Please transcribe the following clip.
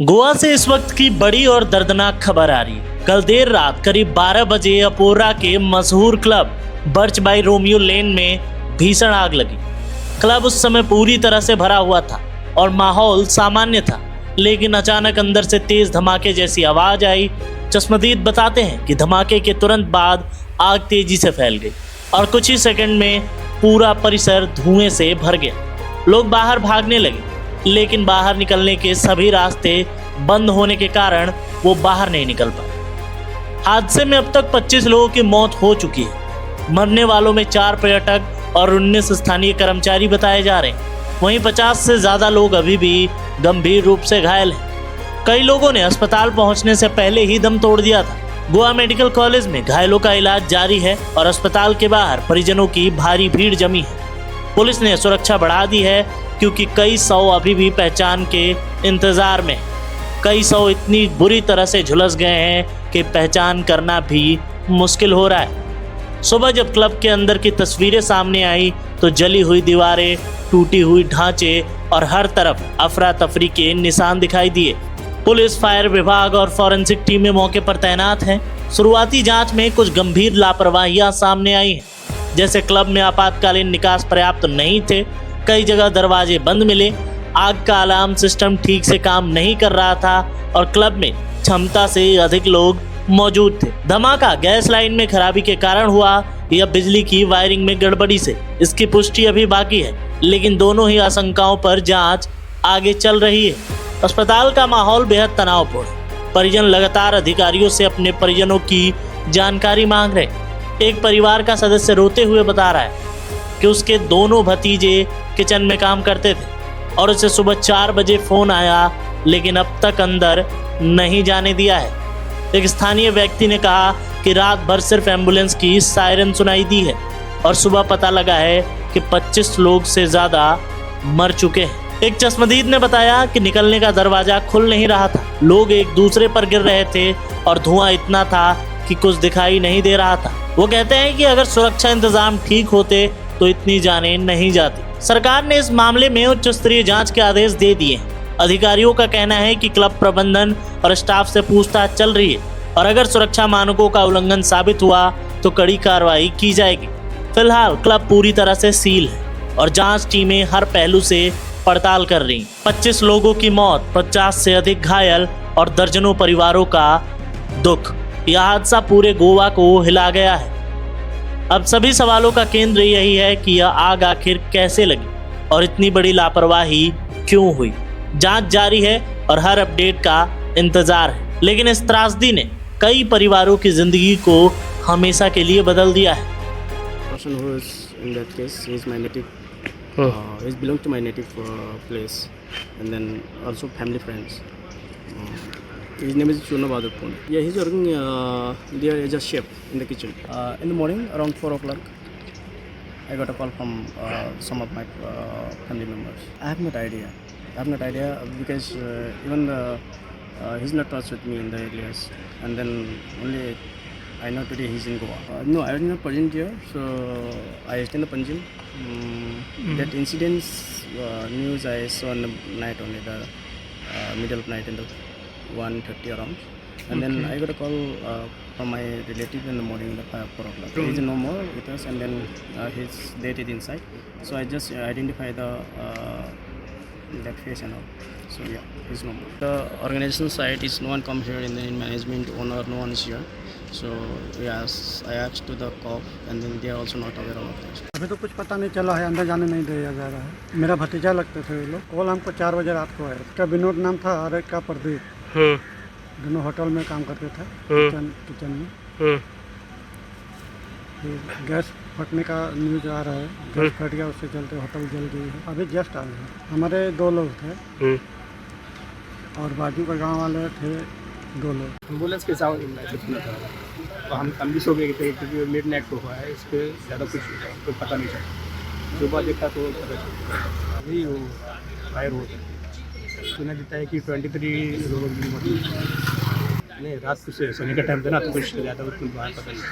गोवा से इस वक्त की बड़ी और दर्दनाक खबर आ रही है। कल देर रात करीब 12 बजे अपोरा के मशहूर club birch by Romeo Lane में भीषण आग लगी। क्लब उस समय पूरी तरह से भरा हुआ था और माहौल सामान्य था, लेकिन अचानक अंदर से तेज धमाके जैसी आवाज आई। चश्मदीद बताते हैं कि धमाके के तुरंत बाद आग तेजी से फैल गई और कुछ ही सेकंड में पूरा परिसर धुएं से भर गया। लोग बाहर भागने लगे, लेकिन बाहर निकलने के सभी रास्ते बंद होने के कारण वो बाहर नहीं निकल पाए। हादसे में अब तक 25 लोगों की मौत हो चुकी है। मरने वालों में 4 पर्यटक और 19 स्थानीय कर्मचारी बताए जा रहे हैं। वहीं 50 से ज्यादा लोग अभी भी गंभीर रूप से घायल हैं। कई लोगों ने अस्पताल पहुंचने से पहले ही दम तोड़ दिया था। गोवा मेडिकल कॉलेज में घायलों का इलाज जारी है और अस्पताल के बाहर परिजनों की भारी भीड़ जमी है। पुलिस ने सुरक्षा बढ़ा दी है क्योंकि कई सौ अभी भी पहचान के इंतजार में। कई सौ इतनी बुरी तरह से झुलस गए हैं कि पहचान करना भी मुश्किल हो रहा है। सुबह जब क्लब के अंदर की तस्वीरें सामने आई तो जली हुई दीवारें, टूटी हुई ढांचे और हर तरफ अफरा तफरी के निशान दिखाई दिए। पुलिस, फायर विभाग और फॉरेंसिक टीमें मौके पर तैनात हैं। शुरुआती जांच में कुछ गंभीर लापरवाहियां सामने आई हैं, जैसे क्लब में आपातकालीन निकास पर्याप्त नहीं थे, कई जगह दरवाजे बंद मिले, आग का अलार्म सिस्टम ठीक से काम नहीं कर रहा था और क्लब में क्षमता से अधिक लोग मौजूद थे। धमाका गैस लाइन में खराबी के कारण हुआ या बिजली की वायरिंग में गड़बड़ी से, इसकी पुष्टि अभी बाकी है, लेकिन दोनों ही आशंकाओं पर जांच आगे चल रही है। अस्पताल का माहौल बेहद तनावपूर्ण है। परिजन लगातार अधिकारियों से अपने परिजनों की जानकारी मांग रहे। एक परिवार का सदस्य रोते हुए बता रहा है कि उसके दोनों भतीजे किचन में काम करते थे और उसे सुबह 4 बजे फोन आया, लेकिन अब तक अंदर नहीं जाने दिया है। एक स्थानीय व्यक्ति ने कहा कि रात भर सिर्फ एम्बुलेंस की सायरन सुनाई दी है और सुबह पता लगा है कि 25 लोग से ज्यादा मर चुके हैं। एक चश्मदीद ने बताया कि निकलने का दरवाजा खुल नहीं रहा था, लोग एक दूसरे पर गिर रहे थे और धुआं इतना था कि कुछ दिखाई नहीं दे रहा था। वो कहते हैं कि अगर सुरक्षा इंतजाम ठीक होते तो इतनी जानें नहीं जाती। सरकार ने इस मामले में उच्च स्तरीय जांच के आदेश दे दिए हैं। अधिकारियों का कहना है कि क्लब प्रबंधन और स्टाफ से पूछताछ चल रही है और अगर सुरक्षा मानकों का उल्लंघन साबित हुआ तो कड़ी कार्रवाई की जाएगी। फिलहाल क्लब पूरी तरह से सील है और जांच टीमें हर पहलू से पड़ताल कर रही। 25 लोगों की मौत, 50 से अधिक घायल और दर्जनों परिवारों का दुख। यह हादसा पूरे गोवा को हिला गया है। अब सभी सवालों का केंद्र यही है कि यह आग आखिर कैसे लगी और इतनी बड़ी लापरवाही क्यों हुई। जांच जारी है और हर अपडेट का इंतजार है, लेकिन इस त्रासदी ने कई परिवारों की जिंदगी को हमेशा के लिए बदल दिया है। Person who is in that case is my native, is belong to my native place, and then also family friends. His name is Chuna Badapun. Yeah, he's working there as a chef in the kitchen. In the morning around 4 o'clock, I got a call from some of my family members. I have not idea because even he's not touched with me in the areas, and then only I know today he's in Goa. No, I was not present here, so I stay in the Panjim. That incident's news I saw in the night only, the middle of night in the 1:30 around, and then I got a call from my relative in the morning at 4 o'clock. He's no more with us, and then his date is inside, so I just identify the that face and all. So yeah, he's no more. The organization side is no one comes here in management, owner, no one is here. So yes, I asked to the cop, and then they are also not aware of this. अभी तो कुछ पता नहीं चला है, अंदर जाने नहीं दिया जा रहा है। मेरा भतीजा लगते थे वो लोग। कॉल हमको 4 बजे रात को आया। उसका विनोद नाम था और एक का प्रदीप। दोनों होटल में काम करते थे, किचन में। गैस फटने का न्यूज आ रहा है, गैस फट गया, उससे चलते होटल जल गई है। अभी जस्ट आए हैं। हमारे 2 लोग थे और बाजू का गांव वाले थे 2 लोग। एम्बुलेंस के साथ तो हम भी सो गए थे क्योंकि मिड नाइट को हुआ है, इस पर ज़्यादा कुछ पता नहीं चला। सुबह देखा तो पता चला अभी वो फायर होता है। सुना देता है कि 23 लोगों की मौत नहीं, रात कुछ सोने का टाइम था ना, तो कुछ ज़्यादा कुछ बाहर पता नहीं।